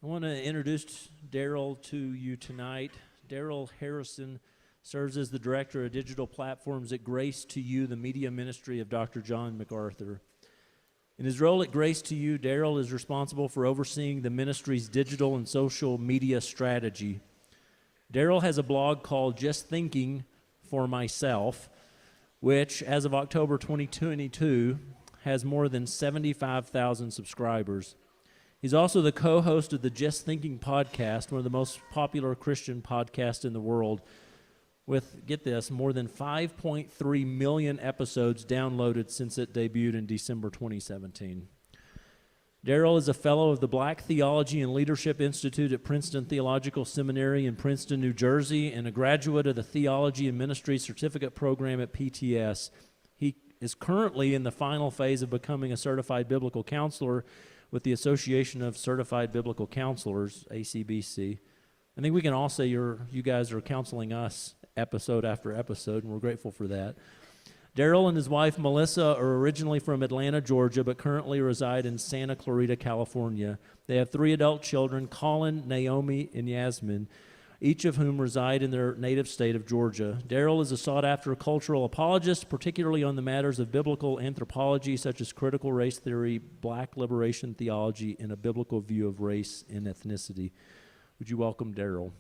I want to introduce Darrell to you tonight. Darrell Harrison serves as the Director of Digital Platforms at Grace to You, the media ministry of Dr. John MacArthur. In his role at Grace to You, Darrell is responsible for overseeing the ministry's digital and social media strategy. Darrell has a blog called Just Thinking for Myself, which, as of October 2022, has more than 75,000 subscribers. He's also the co-host of the Just Thinking podcast, one of the most popular Christian podcasts in the world, with, get this, more than 5.3 million episodes downloaded since it debuted in December 2017. Darrell is a fellow of the Black Theology and Leadership Institute at Princeton Theological Seminary in Princeton, New Jersey, and a graduate of the Theology and Ministry Certificate Program at PTS. He is currently in the final phase of becoming a certified biblical counselor with the Association of Certified Biblical Counselors, ACBC. I think we can all say you guys are counseling us episode after episode, and we're grateful for that. Darrell and his wife, Melissa, are originally from Atlanta, Georgia, but currently reside in Santa Clarita, California. They have 3 adult children, Colin, Naomi, and Yasmin, each of whom reside in their native state of Georgia. Darrell is a sought-after cultural apologist, particularly on the matters of biblical anthropology, such as critical race theory, black liberation theology, and a biblical view of race and ethnicity. Would you welcome Darrell?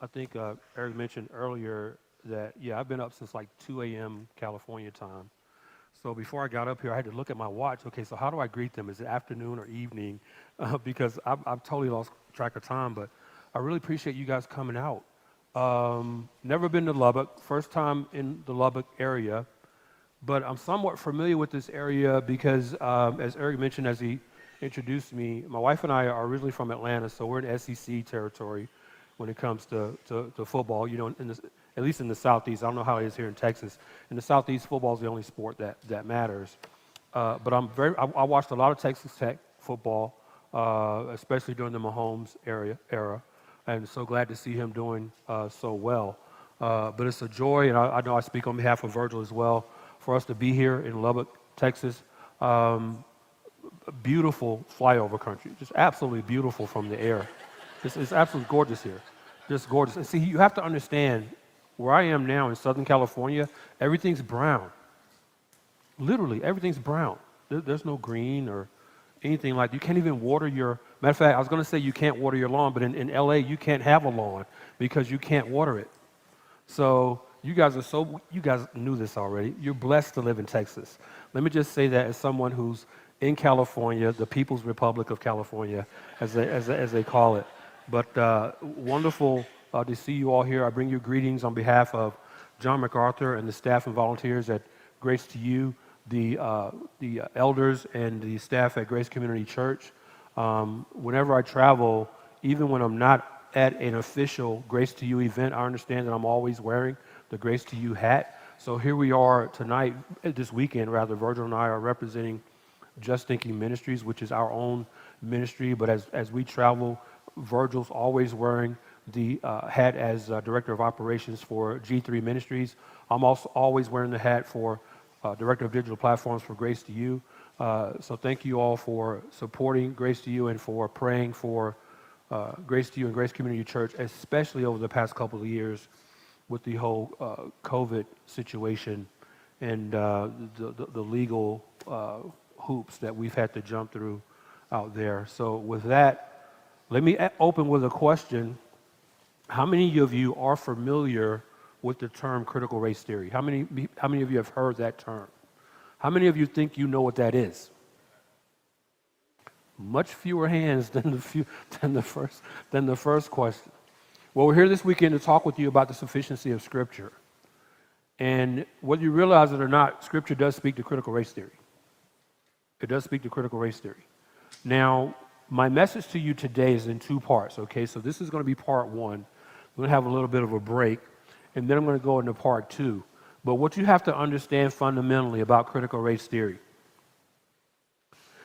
I think Eric mentioned earlier that, I've been up since like 2 a.m. California time. So before I got up here, I had to look at my watch. Okay, so how do I greet them? Is it afternoon or evening? Because I've totally lost track of time, but I really appreciate you guys coming out. Never been to Lubbock, first time in the Lubbock area, but I'm somewhat familiar with this area because, as Eric mentioned as he introduced me, my wife and I are originally from Atlanta, so we're in SEC territory when it comes to football, at least in the Southeast. I don't know how it is here in Texas. In the Southeast, football is the only sport that matters. But I watched a lot of Texas Tech football, especially during the Mahomes era, and so glad to see him doing so well. But it's a joy, and I know I speak on behalf of Virgil as well, for us to be here in Lubbock, Texas. Beautiful flyover country, just absolutely beautiful from the air. It's absolutely gorgeous here, just gorgeous. And see, you have to understand, where I am now in Southern California, everything's brown. Literally, everything's brown. There's no green or anything like that. You can't even water your, matter of fact, I was going to say you can't water your lawn, but in LA, you can't have a lawn because you can't water it. So you guys knew this already. You're blessed to live in Texas. Let me just say that as someone who's in California, the People's Republic of California, as they call it. But wonderful to see you all here. I bring you greetings on behalf of John MacArthur and the staff and volunteers at Grace to You, the elders and the staff at Grace Community Church. Whenever I travel, even when I'm not at an official Grace to You event, I understand that I'm always wearing the Grace to You hat. So here we are tonight, this weekend rather, Virgil and I are representing Just Thinking Ministries, which is our own ministry, but as we travel, Virgil's always wearing the hat as Director of Operations for G3 Ministries. I'm also always wearing the hat for Director of Digital Platforms for Grace to You. So thank you all for supporting Grace to You and for praying for Grace to You and Grace Community Church, especially over the past couple of years with the whole COVID situation and the legal hoops that we've had to jump through out there. So with that, let me open with a question. How many of you are familiar with the term critical race theory? How many of you have heard that term? How many of you think you know what that is? Much fewer hands than the first question. Well, we're here this weekend to talk with you about the sufficiency of Scripture. And whether you realize it or not, Scripture does speak to critical race theory. It does speak to critical race theory. Now, my message to you today is in 2 parts, okay? So this is going to be part 1. We're going to have a little bit of a break, and then I'm going to go into part 2. But what you have to understand fundamentally about critical race theory,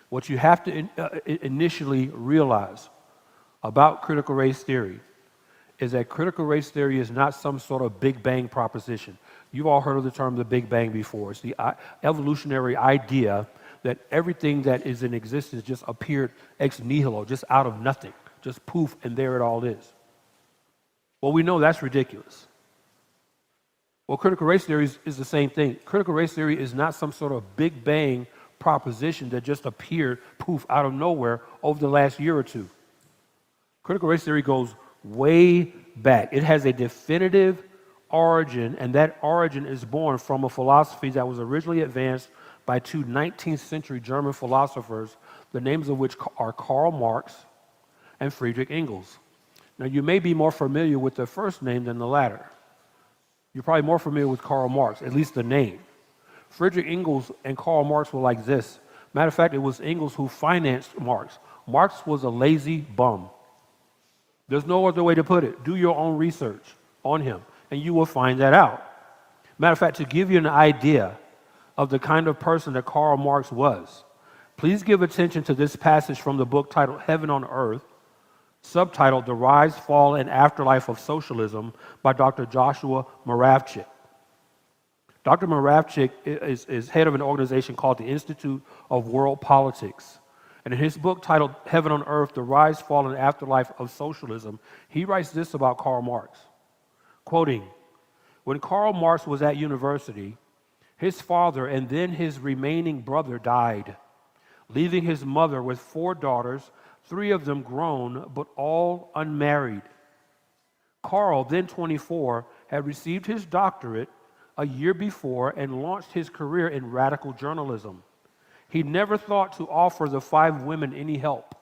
what you have to initially realize about critical race theory is that critical race theory is not some sort of Big Bang proposition. You've all heard of the term the Big Bang before. It's the evolutionary idea that everything that is in existence just appeared ex nihilo, just out of nothing, just poof, and there it all is. Well, we know that's ridiculous. Well, critical race theory is the same thing. Critical race theory is not some sort of big bang proposition that just appeared, poof, out of nowhere over the last year or two. Critical race theory goes way back. It has a definitive origin, and that origin is born from a philosophy that was originally advanced by two 19th century German philosophers, the names of which are Karl Marx and Friedrich Engels. Now, you may be more familiar with the first name than the latter. You're probably more familiar with Karl Marx, at least the name. Friedrich Engels and Karl Marx were like this. Matter of fact, it was Engels who financed Marx. Marx was a lazy bum. There's no other way to put it. Do your own research on him, and you will find that out. Matter of fact, to give you an idea of the kind of person that Karl Marx was, please give attention to this passage from the book titled Heaven on Earth, subtitled The Rise, Fall, and Afterlife of Socialism by Dr. Joshua Moravchik. Dr. Moravchik is head of an organization called the Institute of World Politics. And in his book titled Heaven on Earth, The Rise, Fall, and Afterlife of Socialism, he writes this about Karl Marx, quoting, "When Karl Marx was at university, his father and then his remaining brother died, leaving his mother with 4 daughters, 3 of them grown, but all unmarried. Karl, then 24, had received his doctorate a year before and launched his career in radical journalism. He never thought to offer the 5 women any help,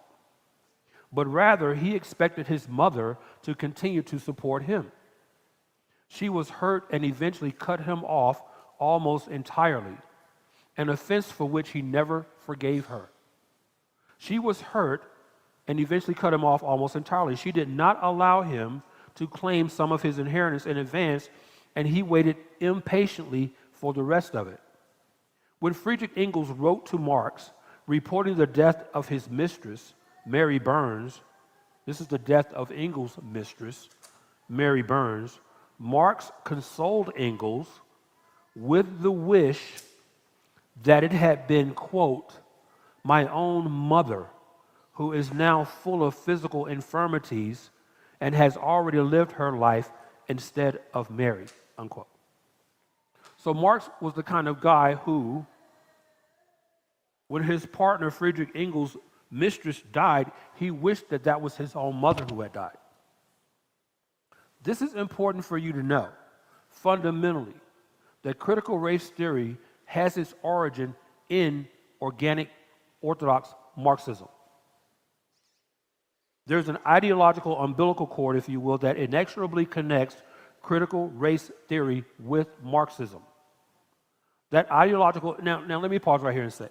but rather he expected his mother to continue to support him. She was hurt and eventually cut him off almost entirely, an offense for which he never forgave her. She was hurt and eventually cut him off almost entirely. She did not allow him to claim some of his inheritance in advance, and he waited impatiently for the rest of it. When Friedrich Engels wrote to Marx, reporting the death of his mistress, Mary Burns, this is the death of Engels' mistress, Mary Burns, Marx consoled Engels with the wish that it had been, quote, my own mother, who is now full of physical infirmities and has already lived her life instead of Mary, unquote. So Marx was the kind of guy who, when his partner Friedrich Engels' mistress died, he wished that that was his own mother who had died. This is important for you to know, fundamentally, that critical race theory has its origin in organic Orthodox Marxism. There's an ideological umbilical cord, if you will, that inexorably connects critical race theory with Marxism. That ideological, now let me pause right here and say,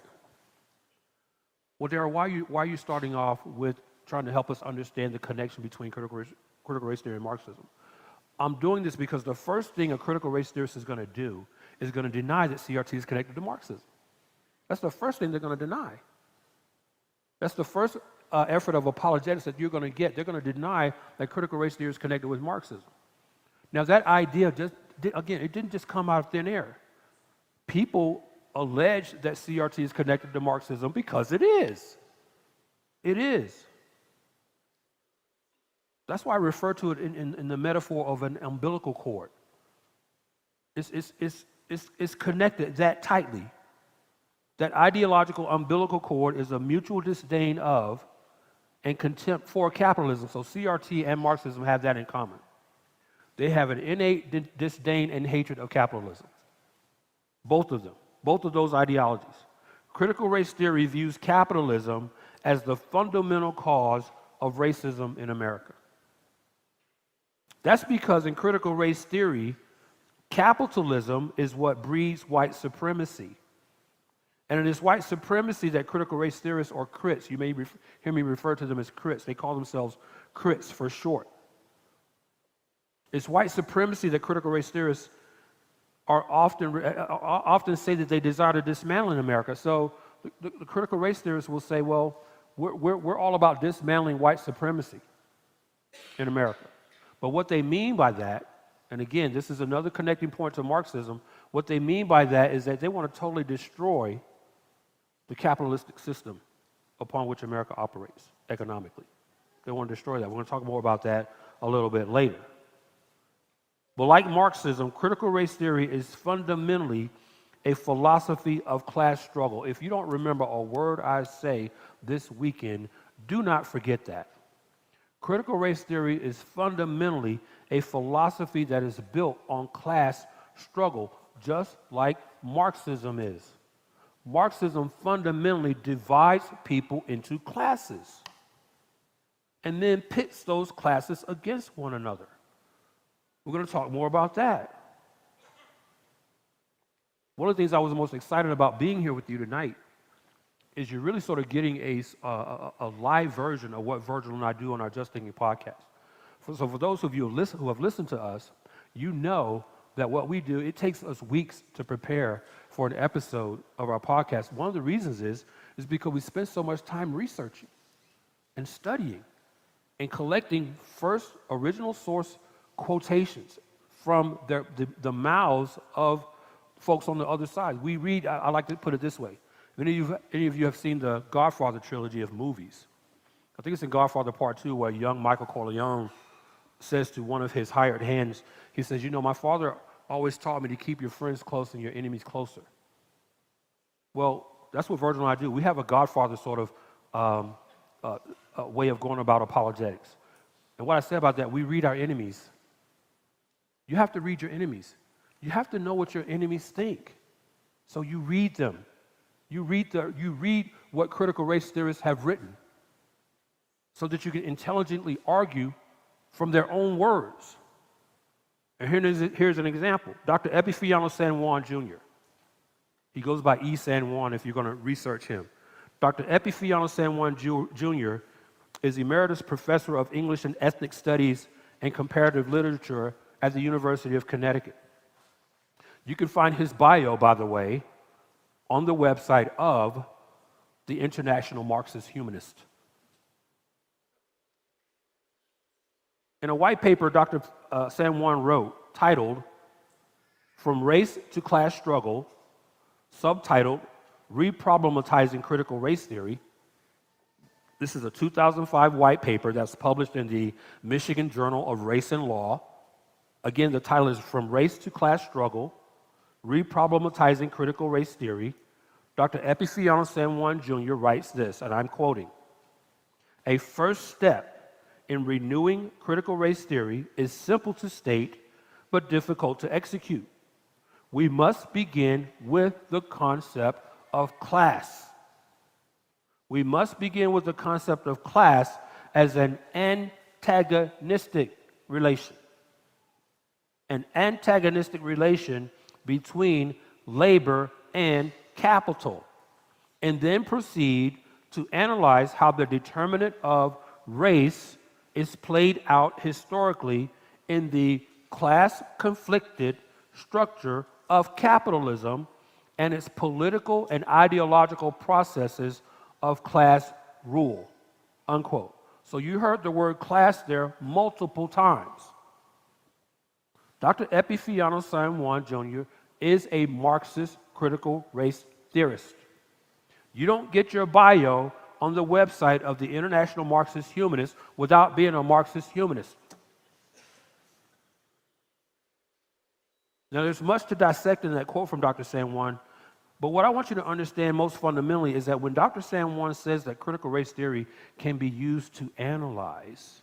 well, Darrell, why are you starting off with trying to help us understand the connection between critical race theory and Marxism? I'm doing this because the first thing a critical race theorist is going to do is going to deny that CRT is connected to Marxism. That's the first thing they're going to deny. That's the first effort of apologetics that you're going to get. They're going to deny that critical race theory is connected with Marxism. Now, that idea, it didn't just come out of thin air. People allege that CRT is connected to Marxism because it is. It is. That's why I refer to it in the metaphor of an umbilical cord. It's connected that tightly. That ideological umbilical cord is a mutual disdain of and contempt for capitalism. So CRT and Marxism have that in common. They have an innate disdain and hatred of capitalism. Both of them. Both of those ideologies. Critical race theory views capitalism as the fundamental cause of racism in America. That's because in critical race theory, capitalism is what breeds white supremacy. And it is white supremacy that critical race theorists, or crits, you may hear me refer to them as crits. They call themselves crits for short. It's white supremacy that critical race theorists are often say that they desire to dismantle in America. So the critical race theorists will say, well, we're all about dismantling white supremacy in America. But what they mean by that, and again, this is another connecting point to Marxism, what they mean by that is that they want to totally destroy the capitalistic system upon which America operates economically. They want to destroy that. We're going to talk more about that a little bit later. But like Marxism, critical race theory is fundamentally a philosophy of class struggle. If you don't remember a word I say this weekend, do not forget that. Critical race theory is fundamentally a philosophy that is built on class struggle, just like Marxism is. Marxism fundamentally divides people into classes and then pits those classes against one another. We're going to talk more about that. One of the things I was most excited about being here with you tonight is you're really sort of getting a live version of what Virgil and I do on our Just Thinking podcast. So for those of you who have listened to us, you know that what we do, it takes us weeks to prepare for an episode of our podcast. One of the reasons is because we spend so much time researching and studying and collecting first original source quotations from the mouths of folks on the other side. We read, I like to put it this way. Any of you have seen the Godfather trilogy of movies? I think it's in Godfather Part 2 where young Michael Corleone says to one of his hired hands, he says, you know, my father always taught me to keep your friends close and your enemies closer. Well, that's what Virgil and I do. We have a Godfather sort of a way of going about apologetics. And what I say about that, we read our enemies. You have to read your enemies. You have to know what your enemies think. So you read them. You read what critical race theorists have written so that you can intelligently argue from their own words. And here's an example. Dr. Epifano San Juan Jr. He goes by E. San Juan if you're going to research him. Dr. Epifano San Juan Jr. is Emeritus Professor of English and Ethnic Studies and Comparative Literature at the University of Connecticut. You can find his bio, by the way, on the website of the International Marxist Humanist. In a white paper Dr. San Juan wrote, titled, From Race to Class Struggle, subtitled, Re-problematizing Critical Race Theory. This is a 2005 white paper that's published in the Michigan Journal of Race and Law. Again, the title is From Race to Class Struggle, Re-problematizing Critical Race Theory. Dr. Epifano San Juan Jr. writes this, and I'm quoting, a first step in renewing critical race theory is simple to state, but difficult to execute. We must begin with the concept of class. We must begin with the concept of class as an antagonistic relation. An antagonistic relation between labor and capital, and then proceed to analyze how the determinant of race is played out historically in the class-conflicted structure of capitalism and its political and ideological processes of class rule, unquote. So you heard the word class there multiple times. Dr. Epifano San Juan Jr. is a Marxist critical race theorist. You don't get your bio on the website of the International Marxist Humanist without being a Marxist humanist. Now, there's much to dissect in that quote from Dr. San Juan, but what I want you to understand most fundamentally is that when Dr. San Juan says that critical race theory can be used to analyze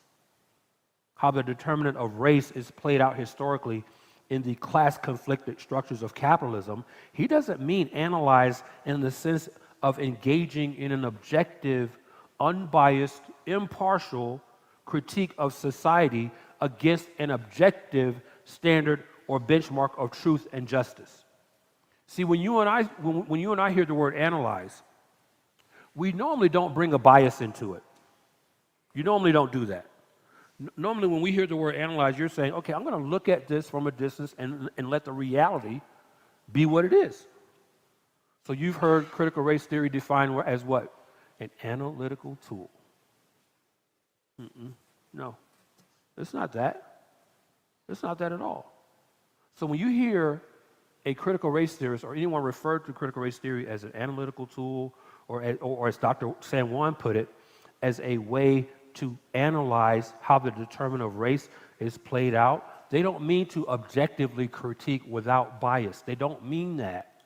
how the determinant of race is played out historically in the class-conflicted structures of capitalism, he doesn't mean analyze in the sense of engaging in an objective, unbiased, impartial critique of society against an objective standard or benchmark of truth and justice. See, when you and I hear the word analyze, we normally don't bring a bias into it. You normally don't do that. Normally, when we hear the word analyze, you're saying, okay, I'm going to look at this from a distance and let the reality be what it is. So you've heard critical race theory defined as what? An analytical tool. No, it's not that. It's not that at all. So when you hear a critical race theorist or anyone referred to critical race theory as an analytical tool or as Dr. San Juan put it, as a way to analyze how the determinant of race is played out. They don't mean to objectively critique without bias. They don't mean that.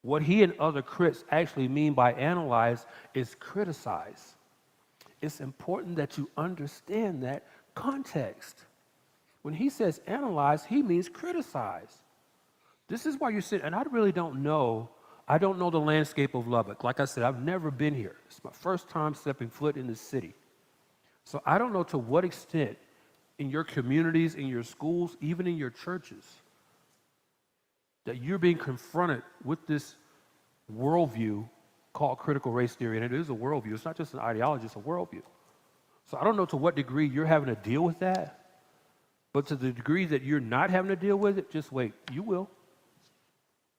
What he and other critics actually mean by analyze is criticize. It's important that you understand that context. When he says analyze, he means criticize. This is why you're sitting, and I really don't know. I don't know the landscape of Lubbock. Like I said, I've never been here. It's my first time stepping foot in the city. So I don't know to what extent in your communities, in your schools, even in your churches, that you're being confronted with this worldview called critical race theory. And it is a worldview. It's not just an ideology, it's a worldview. So I don't know to what degree you're having to deal with that, but to the degree that you're not having to deal with it, just wait. You will.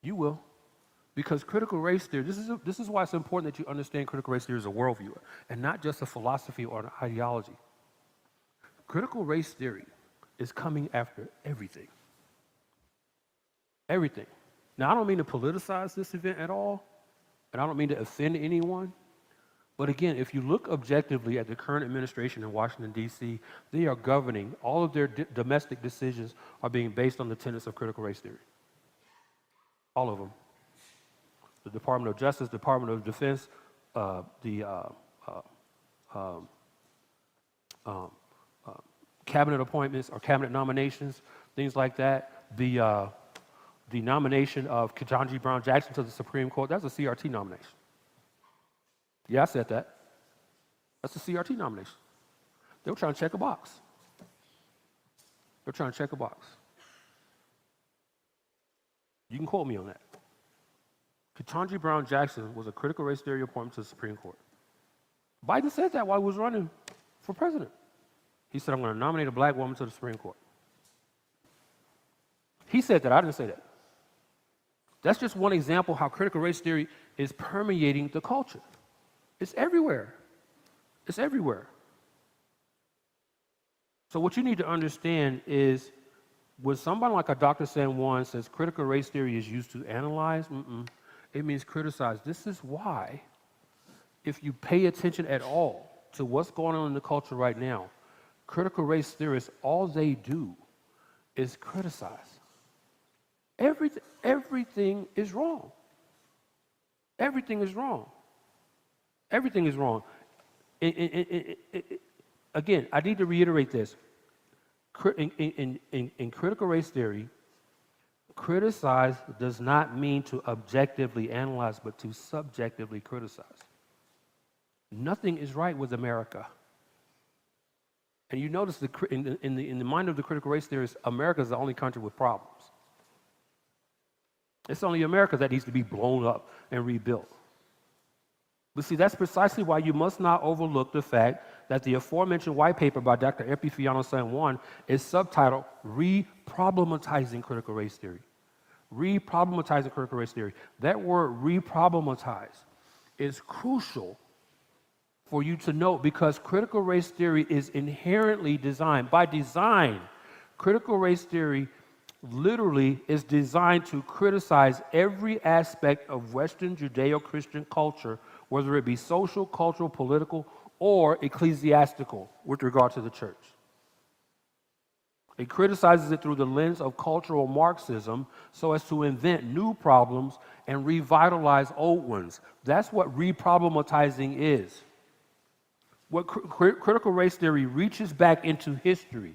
You will. Because critical race theory, this is why it's important that you understand critical race theory as a worldview and not just a philosophy or an ideology. Critical race theory is coming after everything. Everything. Now, I don't mean to politicize this event at all, and I don't mean to offend anyone, but again, if you look objectively at the current administration in Washington, D.C., they are governing, all of their domestic decisions are being based on the tenets of critical race theory. All of them. The Department of Justice, Department of Defense, cabinet appointments or cabinet nominations, things like that. The nomination of Ketanji Brown Jackson to the Supreme Court, that's a CRT nomination. Yeah, I said that. That's a CRT nomination. They were trying to check a box. They're trying to check a box. You can quote me on that. Ketanji Brown Jackson was a critical race theory appointment to the Supreme Court. Biden said that while he was running for president. He said, I'm going to nominate a black woman to the Supreme Court. He said that. I didn't say that. That's just one example how critical race theory is permeating the culture. It's everywhere. It's everywhere. So what you need to understand is when somebody like a Dr. San Juan says critical race theory is used to analyze, it means criticize. This is why, if you pay attention at all to what's going on in the culture right now, critical race theorists, all they do is criticize. Everything is wrong. Everything is wrong. Everything is wrong. Again, I need to reiterate this. In critical race theory, criticize does not mean to objectively analyze, but to subjectively criticize. Nothing is right with America. And you notice in the mind of the critical race theorists, America is the only country with problems. It's only America that needs to be blown up and rebuilt. But see, that's precisely why you must not overlook the fact that the aforementioned white paper by Dr. Epifiano San Juan is subtitled Re-problematizing critical race theory. Re-problematizing critical race theory. That word re-problematize is crucial for you to note because critical race theory is inherently designed. By design, critical race theory literally is designed to criticize every aspect of Western Judeo-Christian culture, whether it be social, cultural, political, or ecclesiastical with regard to the church. It criticizes it through the lens of cultural Marxism so as to invent new problems and revitalize old ones. That's what re-problematizing is. What critical race theory reaches back into history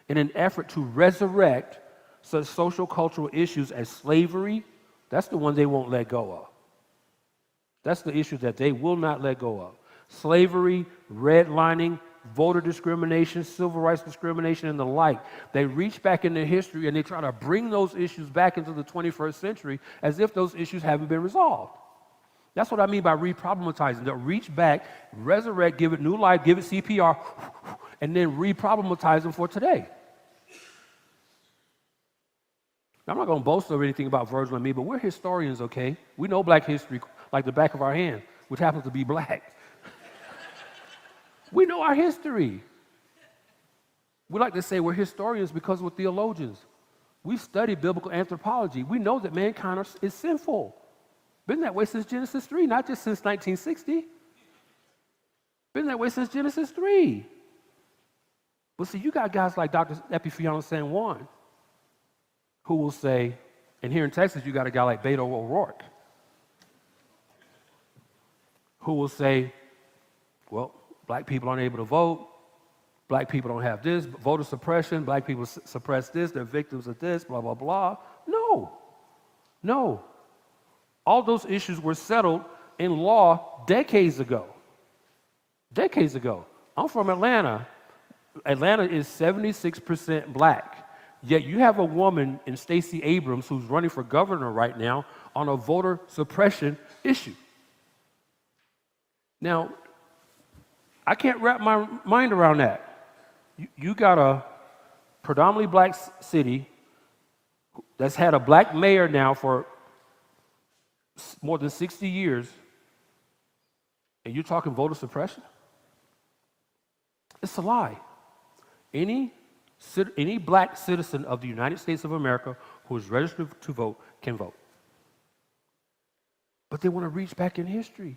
in an effort to resurrect such social cultural issues as slavery. That's the one they won't let go of. That's the issue that they will not let go of. Slavery, redlining, voter discrimination, civil rights discrimination, and the like. They reach back into history and they try to bring those issues back into the 21st century as if those issues haven't been resolved. That's what I mean by re-problematizing. They'll reach back, resurrect, give it new life, give it CPR, and then re-problematize them for today. Now, I'm not going to boast or anything about Virgil and me, but we're historians, okay? We know black history like the back of our hand, which happens to be black. We know our history. We like to say we're historians because we're theologians. We study biblical anthropology. We know that mankind is sinful. Been that way since Genesis 3, not just since 1960. Been that way since Genesis 3. But see, you got guys like Dr. Epiphanius San Juan who will say, and here in Texas, you got a guy like Beto O'Rourke who will say, well, black people aren't able to vote, black people don't have this, voter suppression, black people suppress this, they're victims of this, blah, blah, blah. No. All those issues were settled in law decades ago. I'm from Atlanta. Atlanta is 76% black. Yet you have a woman in Stacey Abrams who's running for governor right now on a voter suppression issue. Now, I can't wrap my mind around that. You got a predominantly black city that's had a black mayor now for more than 60 years, and you're talking voter suppression? It's a lie. Any black citizen of the United States of America who is registered to vote can vote. But they want to reach back in history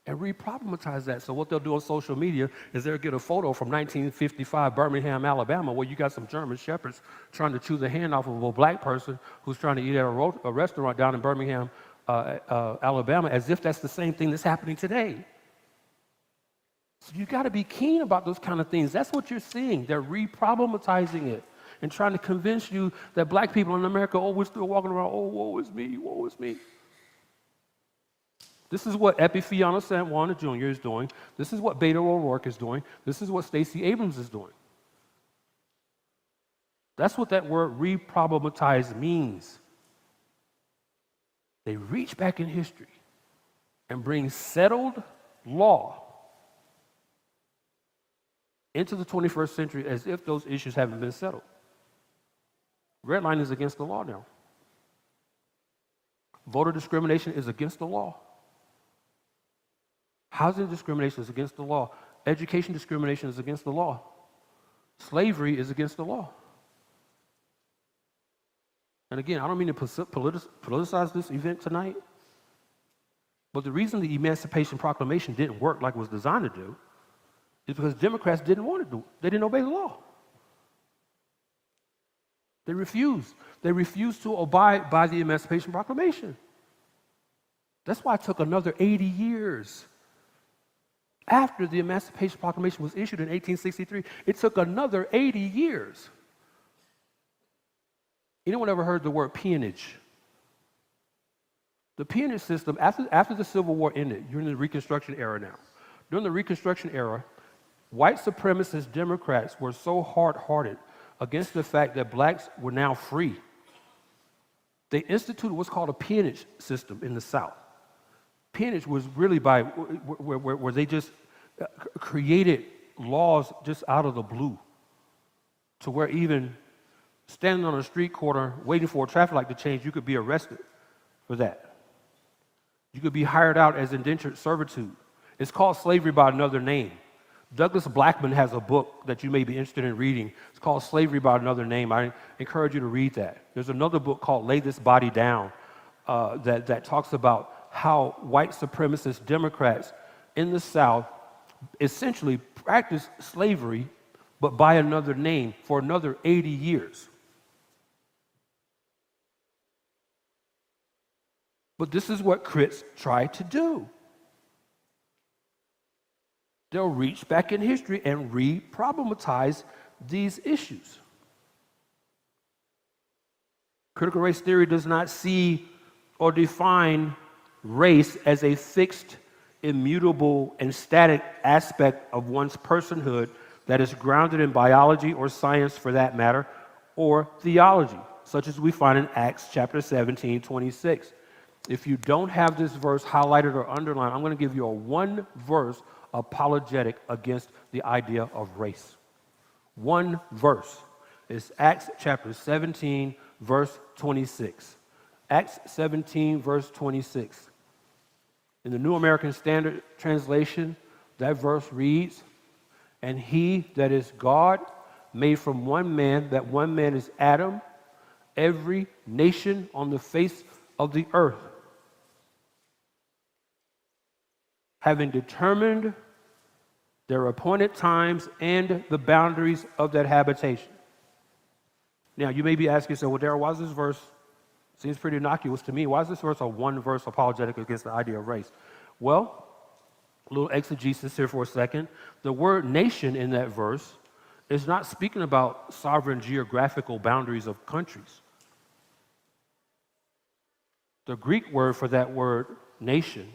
and re-problematize that. So what they'll do on social media is they'll get a photo from 1955 Birmingham, Alabama, where you got some German shepherds trying to chew the hand off of a black person who's trying to eat at a restaurant down in Birmingham, Alabama, as if that's the same thing that's happening today. So you got to be keen about those kind of things. That's what you're seeing. They're re-problematizing it and trying to convince you that black people in America, we're still walking around, woe is me, woe is me. This is what Epiphanius San Juan Jr. is doing. This is what Beto O'Rourke is doing. This is what Stacey Abrams is doing. That's what that word re-problematize means. They reach back in history and bring settled law into the 21st century as if those issues haven't been settled. Red line is against the law now. Voter discrimination is against the law. Housing discrimination is against the law. Education discrimination is against the law. Slavery is against the law. And again, I don't mean to politicize this event tonight, but the reason the Emancipation Proclamation didn't work like it was designed to do is because Democrats didn't want to do it. They didn't obey the law. They refused. They refused to abide by the Emancipation Proclamation. That's why it took another 80 years. After the Emancipation Proclamation was issued in 1863, it took another 80 years. Anyone ever heard the word peonage? The peonage system, after the Civil War ended, you're in the Reconstruction era now. During the Reconstruction era, white supremacist Democrats were so hard-hearted against the fact that blacks were now free. They instituted what's called a peonage system in the South. Peonage was really by where they just created laws just out of the blue to where even standing on a street corner waiting for a traffic light to change, you could be arrested for that. You could be hired out as indentured servitude. It's called slavery by another name. Douglas Blackman has a book that you may be interested in reading. It's called Slavery by Another Name. I encourage you to read that. There's another book called Lay This Body Down that talks about how white supremacist Democrats in the South essentially practiced slavery, but by another name for another 80 years. But this is what crits try to do. They'll reach back in history and re-problematize these issues. Critical race theory does not see or define race as a fixed, immutable, and static aspect of one's personhood that is grounded in biology or science for that matter, or theology, such as we find in Acts chapter 17, 26. If you don't have this verse highlighted or underlined, I'm going to give you a one-verse apologetic against the idea of race. One verse. It's Acts chapter 17, verse 26. Acts 17, verse 26. In the New American Standard Translation, that verse reads, "And he that is God made from one man, that one man is Adam, every nation on the face of the earth." having determined their appointed times and the boundaries of that habitation. Now, you may be asking yourself, well, Darrell, why is this verse, seems pretty innocuous to me, why is this verse a one-verse apologetic against the idea of race? Well, a little exegesis here for a second. The word nation in that verse is not speaking about sovereign geographical boundaries of countries. The Greek word for that word nation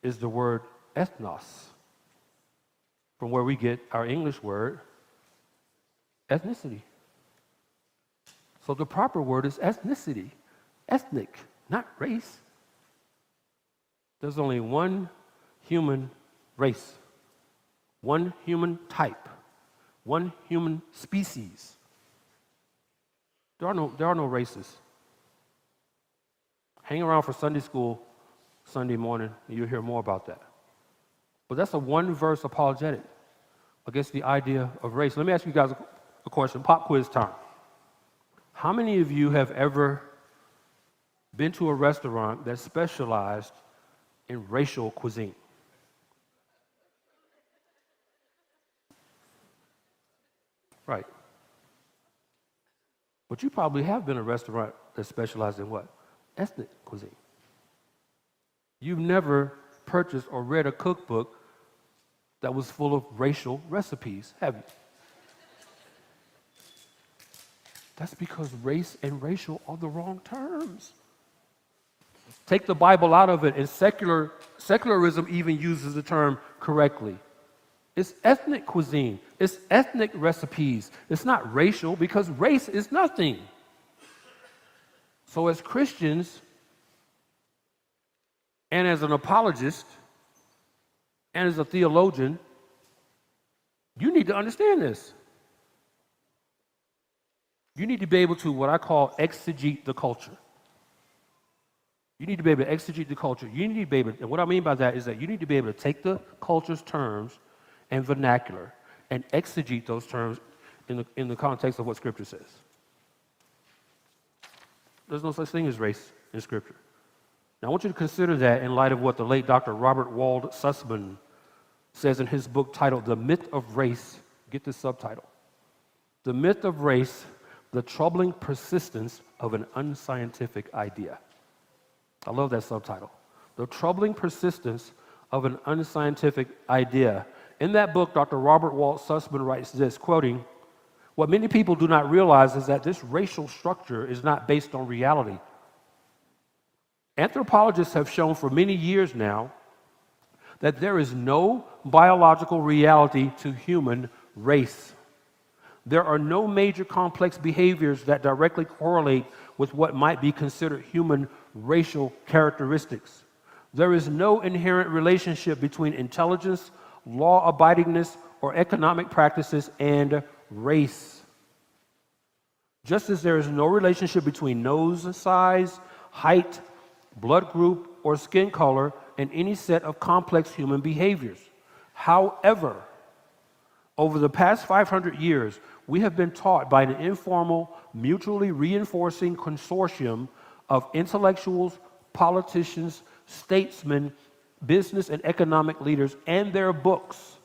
is the word ethnos, from where we get our English word ethnicity. So the proper word is ethnicity, ethnic, not race. There's only one human race, one human type, one human species. There are no races. Hang around for Sunday school Sunday morning, and you'll hear more about that. But that's a one-verse apologetic against the idea of race. Let me ask you guys a question, pop quiz time. How many of you have ever been to a restaurant that specialized in racial cuisine? Right. But you probably have been to a restaurant that specialized in what? Ethnic cuisine. You've never purchased or read a cookbook that was full of racial recipes, have you? That's because race and racial are the wrong terms. Take the Bible out of it, and secularism even uses the term correctly. It's ethnic cuisine. It's ethnic recipes. It's not racial, because race is nothing. So as Christians, and as an apologist, and as a theologian, you need to understand this. You need to be able to, what I call, exegete the culture. You need to be able to exegete the culture. You need to be able, and what I mean by that is that you need to be able to take the culture's terms and vernacular and exegete those terms in the context of what Scripture says. There's no such thing as race in Scripture. Now, I want you to consider that in light of what the late Dr. Robert Wald Sussman says in his book titled The Myth of Race. Get this subtitle. The Myth of Race, the Troubling Persistence of an Unscientific Idea. I love that subtitle. The Troubling Persistence of an Unscientific Idea. In that book, Dr. Robert Wald Sussman writes this, quoting, "What many people do not realize is that this racial structure is not based on reality. Anthropologists have shown for many years now that there is no biological reality to human race. There are no major complex behaviors that directly correlate with what might be considered human racial characteristics. There is no inherent relationship between intelligence, law-abidingness, or economic practices and race. Just as there is no relationship between nose size, height, blood group, or skin color and any set of complex human behaviors. However, over the past 500 years, we have been taught by an informal, mutually reinforcing consortium of intellectuals, politicians, statesmen, business and economic leaders, and their books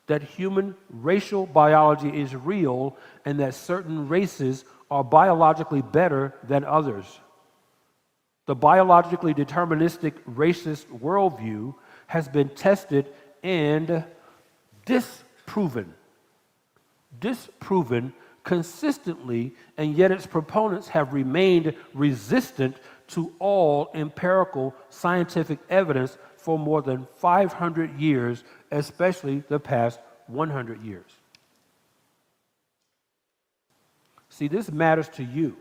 that human racial biology is real and that certain races are biologically better than others. The biologically deterministic racist worldview has been tested and disproven consistently, and yet its proponents have remained resistant to all empirical scientific evidence for more than 500 years, especially the past 100 years. See, this matters to you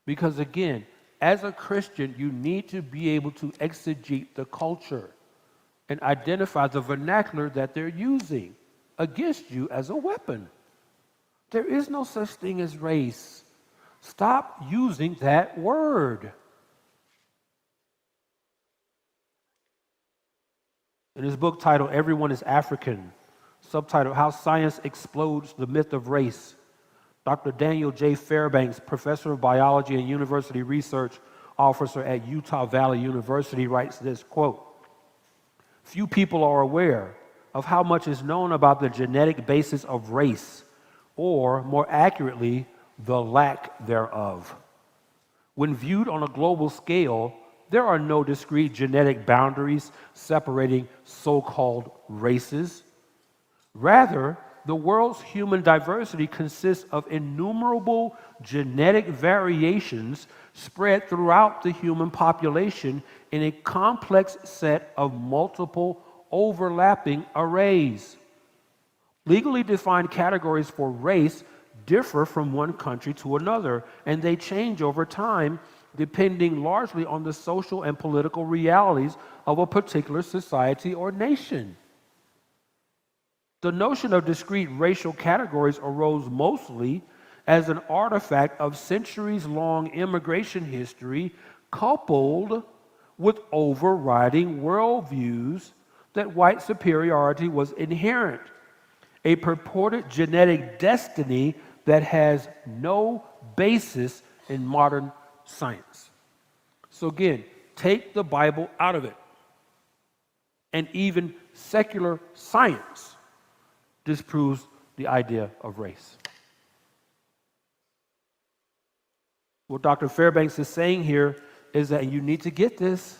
because, again, as a Christian, you need to be able to exegete the culture and identify the vernacular that they're using against you as a weapon. There is no such thing as race. Stop using that word. In his book titled Everyone is African, subtitled How Science Explodes the Myth of Race, Dr. Daniel J. Fairbanks, professor of biology and university research officer at Utah Valley University, writes this, quote, Few people are aware of how much is known about the genetic basis of race, or more accurately, the lack thereof. When viewed on a global scale, there are no discrete genetic boundaries separating so-called races. Rather, the world's human diversity consists of innumerable genetic variations spread throughout the human population in a complex set of multiple overlapping arrays. Legally defined categories for race differ from one country to another, and they change over time depending largely on the social and political realities of a particular society or nation. The notion of discrete racial categories arose mostly as an artifact of centuries-long immigration history coupled with overriding worldviews that white superiority was inherent, a purported genetic destiny that has no basis in modern science. So again, take the Bible out of it. And even secular science disproves the idea of race. What Dr. Fairbanks is saying here is that you need to get this.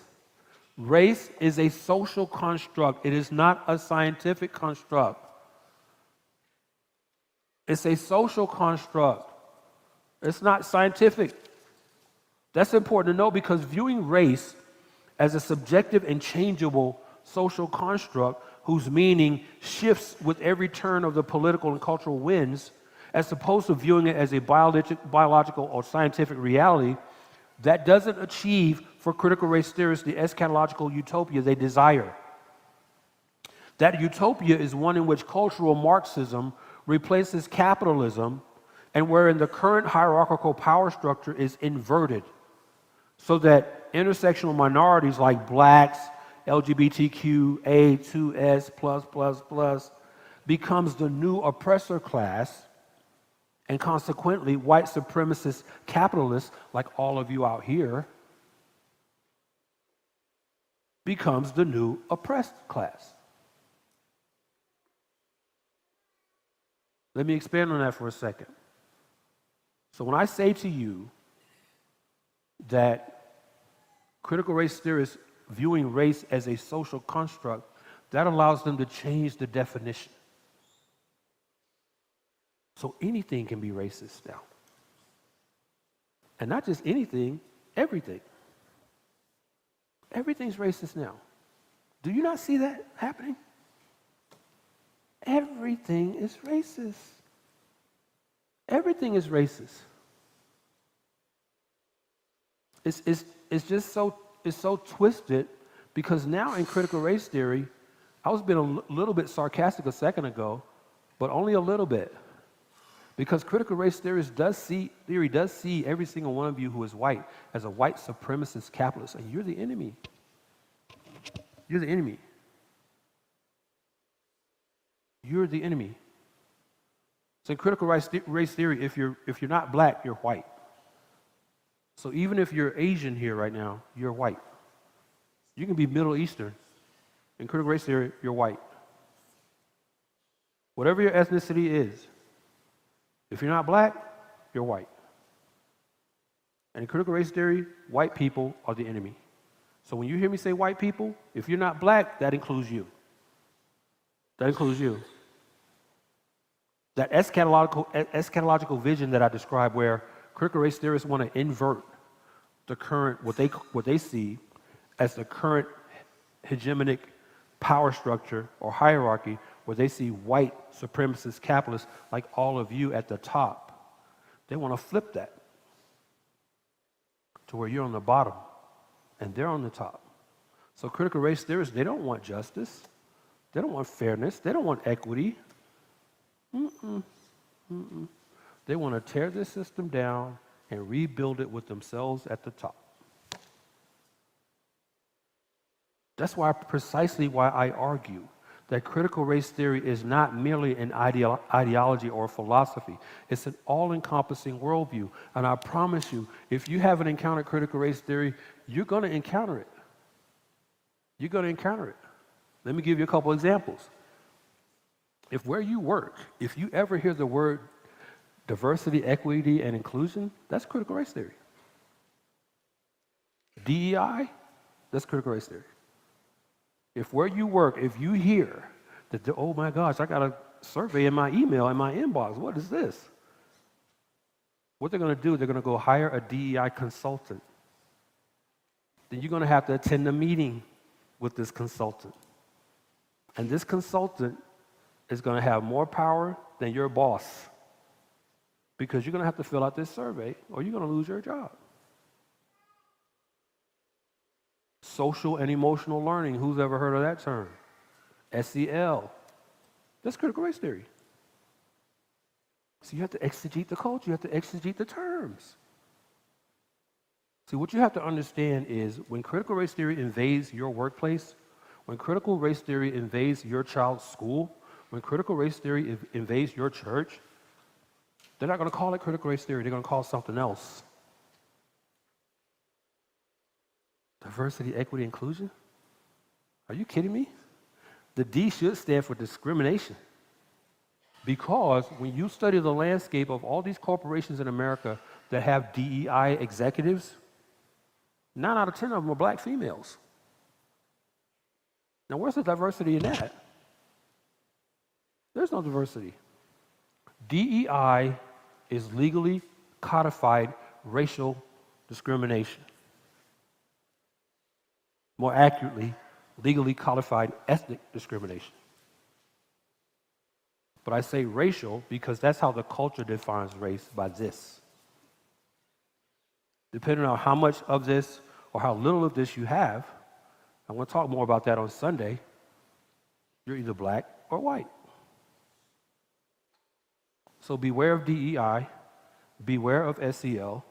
Race is a social construct. It is not a scientific construct. It's a social construct. It's not scientific. That's important to know, because viewing race as a subjective and changeable social construct whose meaning shifts with every turn of the political and cultural winds, as opposed to viewing it as a biological or scientific reality, that doesn't achieve for critical race theorists the eschatological utopia they desire. That utopia is one in which cultural Marxism replaces capitalism, and wherein the current hierarchical power structure is inverted, so that intersectional minorities like blacks, LGBTQA2S+++ becomes the new oppressor class, and consequently white supremacist capitalists like all of you out here becomes the new oppressed class. Let me expand on that for a second. So when I say to you that critical race theorists viewing race as a social construct, that allows them to change the definition. So anything can be racist now. And not just anything, everything. Everything's racist now. Do you not see that happening? Everything is racist. Everything is racist. It's just so twisted, because now in critical race theory, I was being a little bit sarcastic a second ago, but only a little bit. Because critical race theory does see every single one of you who is white as a white supremacist capitalist, and you're the enemy. You're the enemy. You're the enemy. So in critical race theory, if you're not black, you're white. So even if you're Asian here right now, you're white. You can be Middle Eastern. In critical race theory, you're white. Whatever your ethnicity is, if you're not black, you're white. And in critical race theory, white people are the enemy. So when you hear me say white people, if you're not black, that includes you. That includes you. That eschatological vision that I described, where critical race theorists want to invert the current, what they see as the current hegemonic power structure or hierarchy, where they see white supremacist capitalists like all of you at the top. They want to flip that to where you're on the bottom and they're on the top. So critical race theorists, they don't want justice. They don't want fairness. They don't want equity. They want to tear this system down and rebuild it with themselves at the top. That's precisely why I argue that critical race theory is not merely an ideology or a philosophy. It's an all-encompassing worldview. And I promise you, if you haven't encountered critical race theory, you're going to encounter it. You're going to encounter it. Let me give you a couple examples. If where you work, if you ever hear the word diversity, equity, and inclusion, that's critical race theory. DEI, that's critical race theory. If where you work, if you hear that, oh my gosh, I got a survey in my email, in my inbox, what is this? What they're going to do, they're going to go hire a DEI consultant. Then you're going to have to attend a meeting with this consultant. And this consultant is going to have more power than your boss, because you're going to have to fill out this survey or you're going to lose your job. Social and emotional learning, who's ever heard of that term? SEL. That's critical race theory. So you have to exegete the culture, you have to exegete the terms. See, what you have to understand is when critical race theory invades your workplace, when critical race theory invades your child's school, when critical race theory invades your church, they're not going to call it critical race theory, they're going to call it something else. Diversity, equity, inclusion? Are you kidding me? The D should stand for discrimination. Because when you study the landscape of all these corporations in America that have DEI executives, 9 out of 10 of them are black females. Now, where's the diversity in that? There's no diversity. DEI is legally codified racial discrimination. More accurately, legally codified ethnic discrimination. But I say racial because that's how the culture defines race, by this. Depending on how much of this or how little of this you have, I'm going to talk more about that on Sunday, you're either black or white. So beware of DEI, beware of SEL,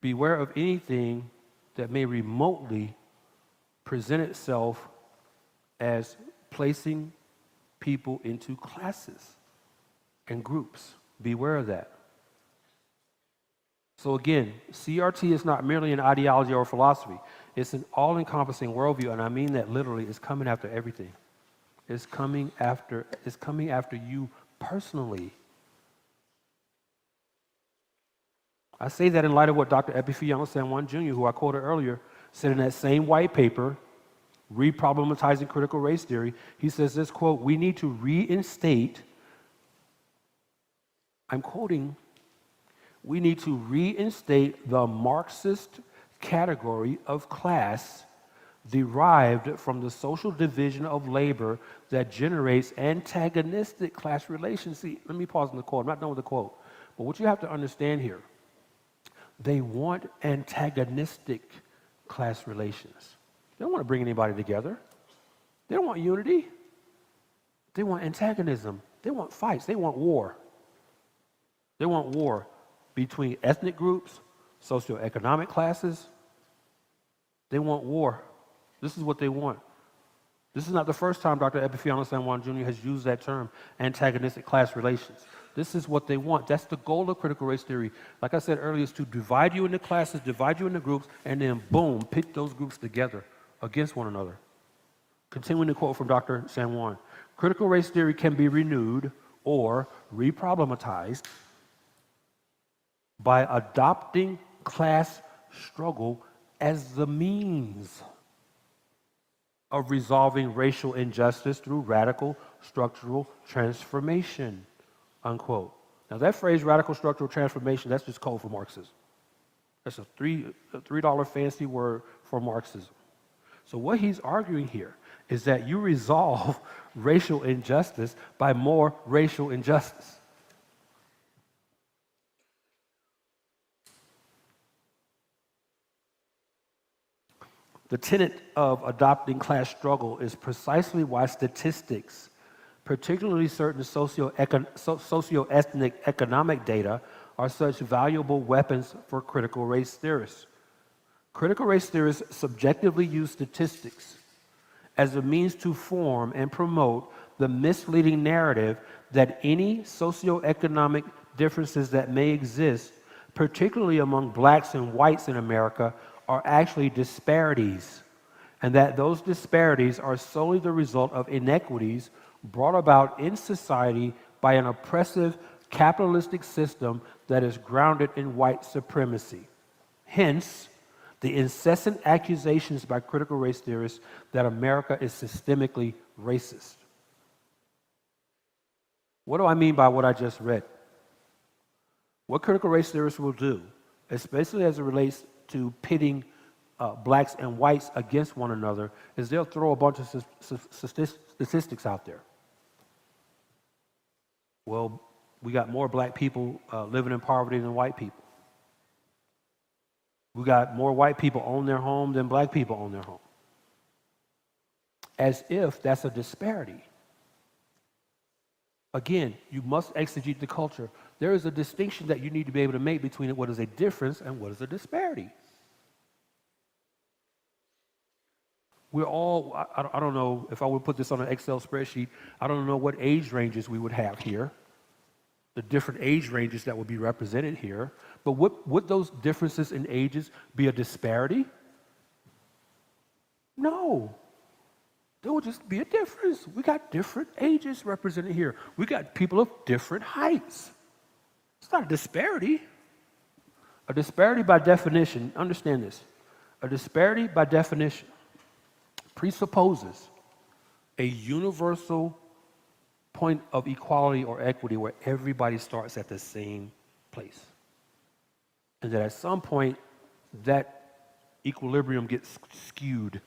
beware of anything that may remotely present itself as placing people into classes and groups. Beware of that. So again, CRT is not merely an ideology or philosophy. It's an all-encompassing worldview, and I mean that literally. It's coming after everything. It's coming after you personally. I say that in light of what Dr. Epiphanius San Juan Jr., who I quoted earlier, said in that same white paper, Re-problematizing critical race theory. He says this, quote, "We need to reinstate," I'm quoting, "we need to reinstate the Marxist category of class derived from the social division of labor that generates antagonistic class relations." See, let me pause on the quote. I'm not done with the quote. But what you have to understand here, they want antagonistic class relations. They don't want to bring anybody together. They don't want unity. They want antagonism. They want fights. They want war. They want war between ethnic groups, socioeconomic classes. They want war. This is what they want. This is not the first time Dr. Epiphanius San Juan Jr. has used that term, antagonistic class relations. This is what they want. That's the goal of critical race theory. Like I said earlier, is to divide you into classes, divide you into groups, and then boom, pit those groups together against one another. Continuing to quote from Dr. San Juan, "Critical race theory can be renewed or re-problematized by adopting class struggle as the means of resolving racial injustice through radical structural transformation," unquote. Now that phrase, radical structural transformation, that's just code for Marxism. That's a $3 fancy word for Marxism. So what he's arguing here is that you resolve racial injustice by more racial injustice. The tenet of adopting class struggle is precisely why statistics, particularly certain socio-ethnic economic data, are such valuable weapons for critical race theorists. Critical race theorists subjectively use statistics as a means to form and promote the misleading narrative that any socioeconomic differences that may exist, particularly among blacks and whites in America, are actually disparities, and that those disparities are solely the result of inequities brought about in society by an oppressive capitalistic system that is grounded in white supremacy. Hence, the incessant accusations by critical race theorists that America is systemically racist. What do I mean by what I just read? What critical race theorists will do, especially as it relates to pitting blacks and whites against one another, is they'll throw a bunch of statistics out there. Well, we got more black people living in poverty than white people. We got more white people own their home than black people own their home. As if that's a disparity. Again, you must exegete the culture. There is a distinction that you need to be able to make between what is a difference and what is a disparity. We're all, I don't know, if I would put this on an Excel spreadsheet, I don't know what age ranges we would have here, the different age ranges that would be represented here, but would those differences in ages be a disparity? No. There would just be a difference. We got different ages represented here. We got people of different heights. It's not a disparity. A disparity by definition, understand this, a disparity by definition presupposes a universal point of equality or equity where everybody starts at the same place. And that at some point, that equilibrium gets skewed.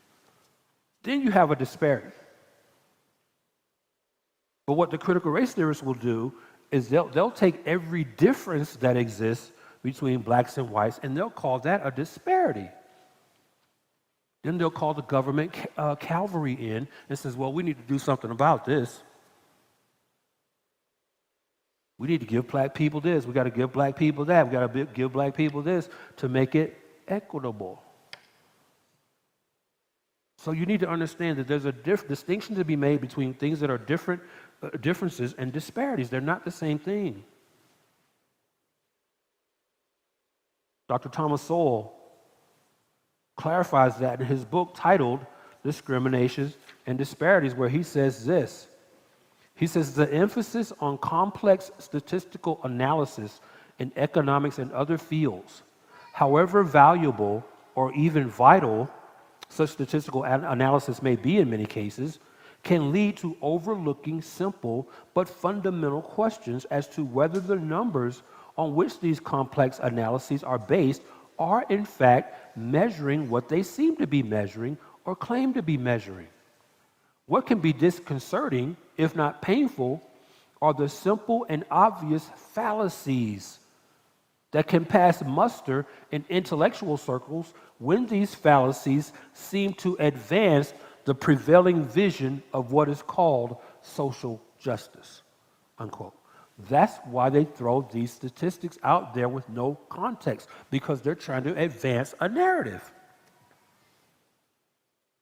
Then you have a disparity. But what the critical race theorists will do is they'll take every difference that exists between blacks and whites and they'll call that a disparity. Then they'll call the government cavalry in and says, well, we need to do something about this. We need to give black people this. We got to give black people that. We got to give black people this to make it equitable. So you need to understand that there's a distinction to be made between things that are different, differences and disparities. They're not the same thing. Dr. Thomas Sowell clarifies that in his book titled Discriminations and Disparities, where he says this. He says, the emphasis on complex statistical analysis in economics and other fields, however valuable or even vital such statistical analysis may be in many cases, can lead to overlooking simple but fundamental questions as to whether the numbers on which these complex analyses are based are in fact measuring what they seem to be measuring or claim to be measuring. What can be disconcerting, if not painful, are the simple and obvious fallacies that can pass muster in intellectual circles when these fallacies seem to advance the prevailing vision of what is called social justice, unquote. That's why they throw these statistics out there with no context, because they're trying to advance a narrative.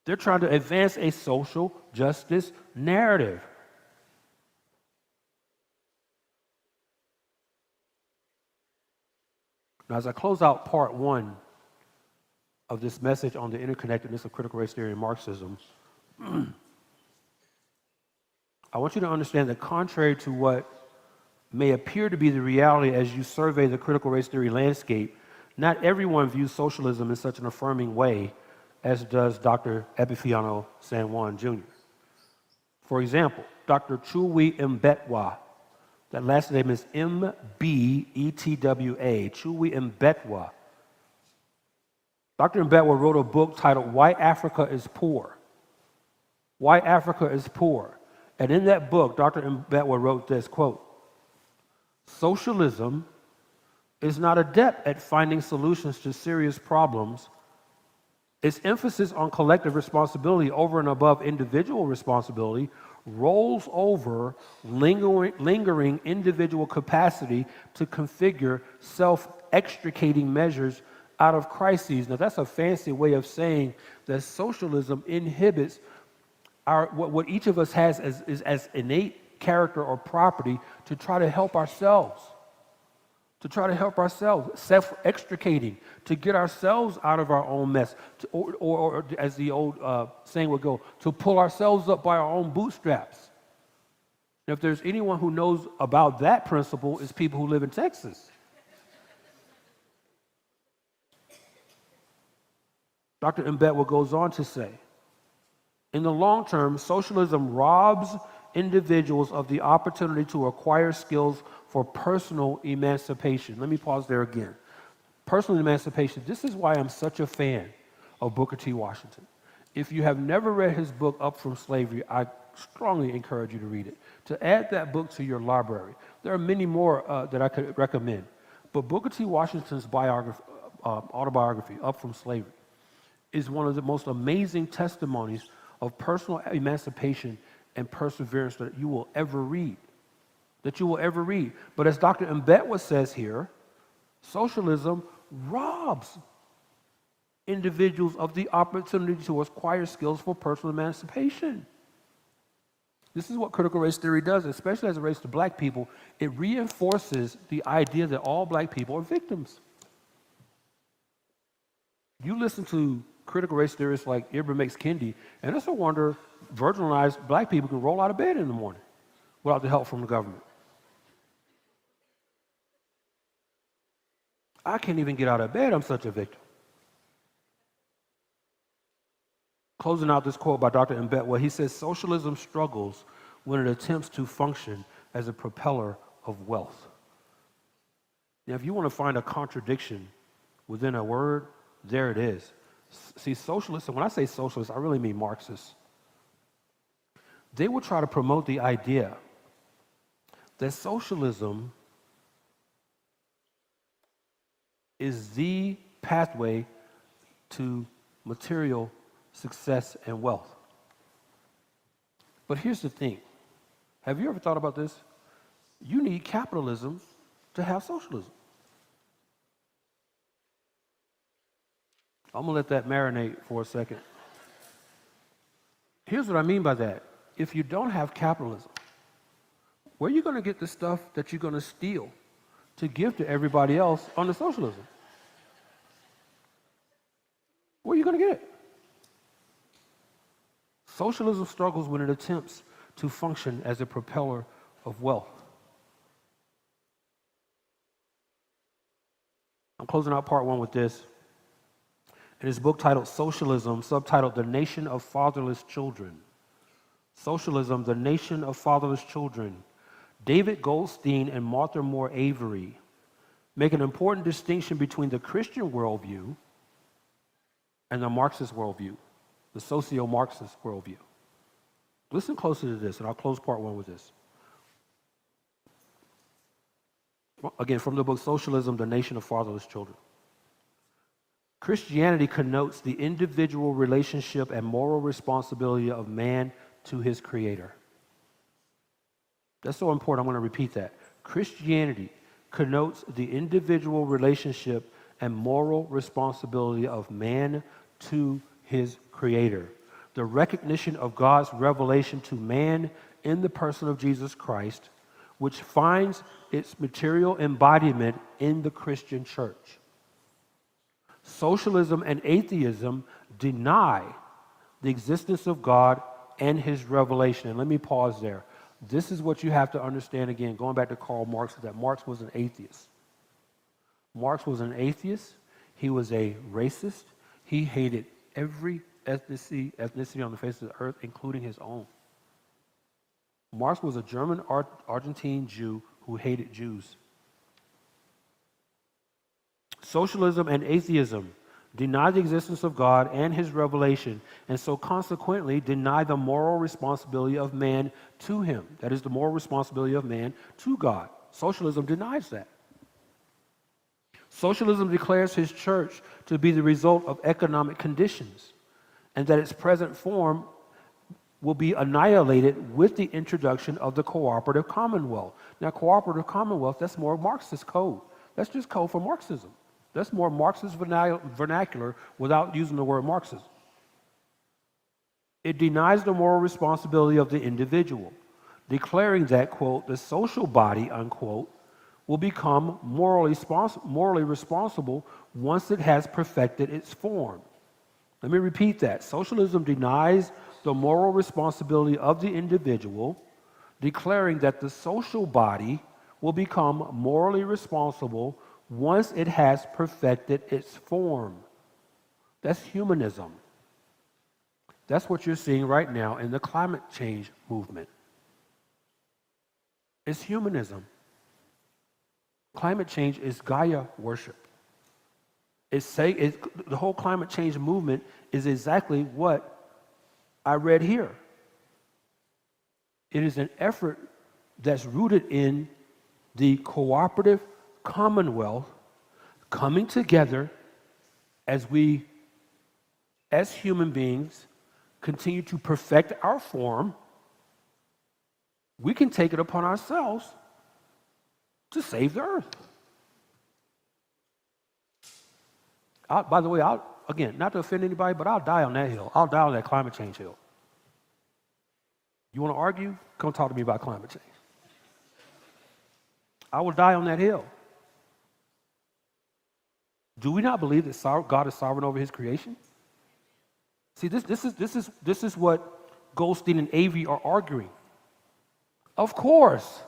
They're trying to advance a social justice narrative. Now, as I close out part one of this message on the interconnectedness of critical race theory and Marxism, I want you to understand that contrary to what may appear to be the reality as you survey the critical race theory landscape, not everyone views socialism in such an affirming way as does Dr. Epifanio San Juan Jr. For example, Dr. Chuwi Mbetwa, that last name is M-B-E-T-W-A, Chuwi Mbetwa. Dr. Mbetwa wrote a book titled Why Africa is Poor. Why Africa is Poor. And in that book, Dr. Mbetwa wrote this, quote, socialism is not adept at finding solutions to serious problems. Its emphasis on collective responsibility over and above individual responsibility rolls over lingering individual capacity to configure self-extricating measures out of crises. Now, that's a fancy way of saying that socialism inhibits what each of us has as innate character or property to try to help ourselves, to try to help ourselves, self-extricating, to get ourselves out of our own mess, or as the old saying would go, to pull ourselves up by our own bootstraps. And if there's anyone who knows about that principle, it's people who live in Texas. Dr. Mbetwa goes on to say, in the long term, socialism robs individuals of the opportunity to acquire skills for personal emancipation. Let me pause there again. Personal emancipation. This is why I'm such a fan of Booker T. Washington. If you have never read his book, Up From Slavery, I strongly encourage you to read it. To add that book to your library. There are many more that I could recommend. But Booker T. Washington's autobiography, Up From Slavery, is one of the most amazing testimonies of personal emancipation and perseverance that you will ever read. But as Dr. Mbetwa says here, socialism robs individuals of the opportunity to acquire skills for personal emancipation. This is what critical race theory does, especially as it relates to black people. It reinforces the idea that all black people are victims. You listen to critical race theorists like Ibram X. Kendi, and it's a wonder virginalized black people can roll out of bed in the morning without the help from the government. I can't even get out of bed, I'm such a victim. Closing out this quote by Dr. Mbetwa, he says, socialism struggles when it attempts to function as a propeller of wealth. Now, if you want to find a contradiction within a word, there it is. See, socialists, and when I say socialists, I really mean Marxists. They will try to promote the idea that socialism is the pathway to material success and wealth. But here's the thing. Have you ever thought about this? You need capitalism to have socialism. I'm going to let that marinate for a second. Here's what I mean by that. If you don't have capitalism, where are you going to get the stuff that you're going to steal to give to everybody else under socialism? Where are you going to get it? Socialism struggles when it attempts to function as a propeller of wealth. I'm closing out part one with this. In his book titled Socialism, subtitled The Nation of Fatherless Children. Socialism, the Nation of Fatherless Children. David Goldstein and Martha Moore Avery make an important distinction between the Christian worldview and the Marxist worldview, the socio-Marxist worldview. Listen closely to this, and I'll close part one with this. Again, from the book Socialism, the Nation of Fatherless Children. Christianity connotes the individual relationship and moral responsibility of man to his Creator. That's so important, I'm going to repeat that. Christianity connotes the individual relationship and moral responsibility of man to his Creator. The recognition of God's revelation to man in the person of Jesus Christ, which finds its material embodiment in the Christian church. Socialism and atheism deny the existence of God and his revelation. And let me pause there. This is what you have to understand again, going back to Karl Marx, that Marx was an atheist. Marx was an atheist. He was a racist. He hated every ethnicity on the face of the earth, including his own. Marx was a German Argentine Jew who hated Jews. Socialism and atheism deny the existence of God and his revelation, and so consequently deny the moral responsibility of man to him. That is the moral responsibility of man to God. Socialism denies that. Socialism declares his church to be the result of economic conditions, and that its present form will be annihilated with the introduction of the cooperative commonwealth. Now, cooperative commonwealth, that's more Marxist code. That's just code for Marxism. That's more Marxist vernacular without using the word Marxism. It denies the moral responsibility of the individual, declaring that, quote, the social body, unquote, will become morally responsible once it has perfected its form. Let me repeat that. Socialism denies the moral responsibility of the individual, declaring that the social body will become morally responsible once it has perfected its form. That's humanism. That's what you're seeing right now in the climate change movement. It's humanism. Climate change is Gaia worship. The whole climate change movement is exactly what I read here. It is an effort that's rooted in the cooperative commonwealth coming together as we, as human beings, continue to perfect our form. We can take it upon ourselves to save the earth. By the way, again, not to offend anybody, but I'll die on that hill. I'll die on that climate change hill. You want to argue? Come talk to me about climate change. I will die on that hill. Do we not believe that God is sovereign over his creation? See, this is what Goldstein and Avery are arguing. Of course,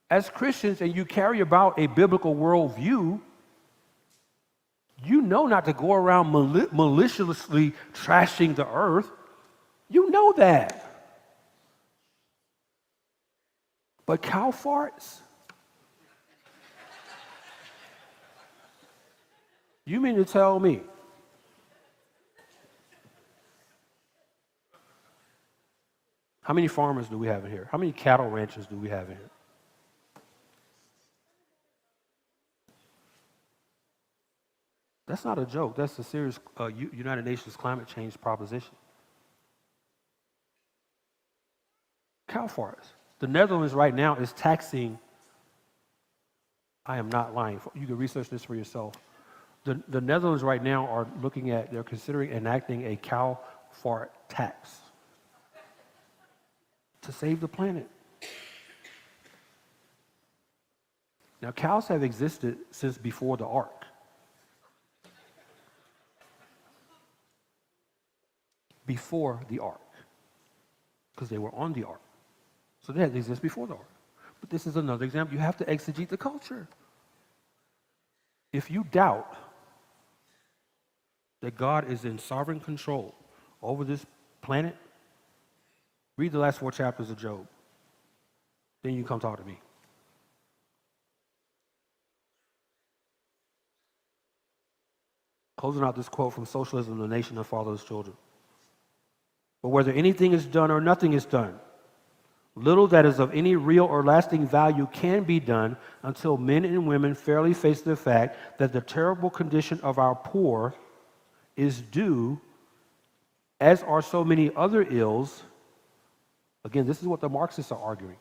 as Christians, and you carry about a biblical worldview, you know not to go around maliciously trashing the earth. You know that. But cow farts? You mean to tell me how many farmers do we have in here? How many cattle ranchers do we have in here? That's not a joke. That's a serious United Nations climate change proposition. Cow farts. The Netherlands right now is taxing, I am not lying, you can research this for yourself. The Netherlands right now are they're considering enacting a cow fart tax to save the planet. Now, cows have existed since before the ark. Before the ark, because they were on the ark. So they had to exist before the ark. But this is another example. You have to exegete the culture. If you doubt that God is in sovereign control over this planet, read the last 4 chapters of Job. Then you come talk to me. Closing out this quote from Socialism, the Nation of Fatherless Children. But whether anything is done or nothing is done, little that is of any real or lasting value can be done until men and women fairly face the fact that the terrible condition of our poor is due, as are so many other ills. Again, this is what the Marxists are arguing.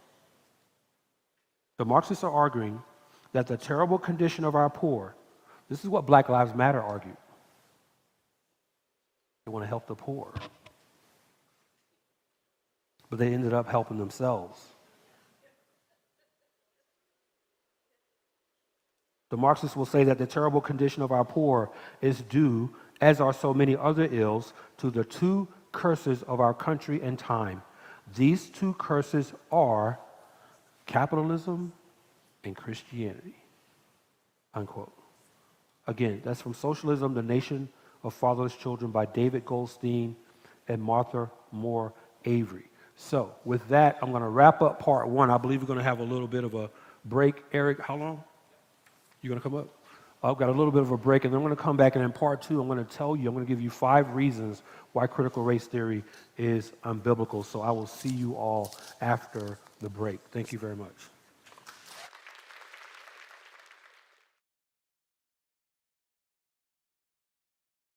The Marxists are arguing that the terrible condition of our poor, this is what Black Lives Matter argued. They want to help the poor. But they ended up helping themselves. The Marxists will say that the terrible condition of our poor is due, as are so many other ills, to the 2 curses of our country and time. These 2 curses are capitalism and Christianity. Unquote. Again, that's from Socialism, the Nation of Fatherless Children by David Goldstein and Martha Moore Avery. So with that, I'm going to wrap up part 1. I believe we're going to have a little bit of a break. Eric, how long? You going to come up? I've got a little bit of a break, and then I'm going to come back, and in part 2, I'm going to give you 5 reasons why critical race theory is unbiblical. So I will see you all after the break. Thank you very much.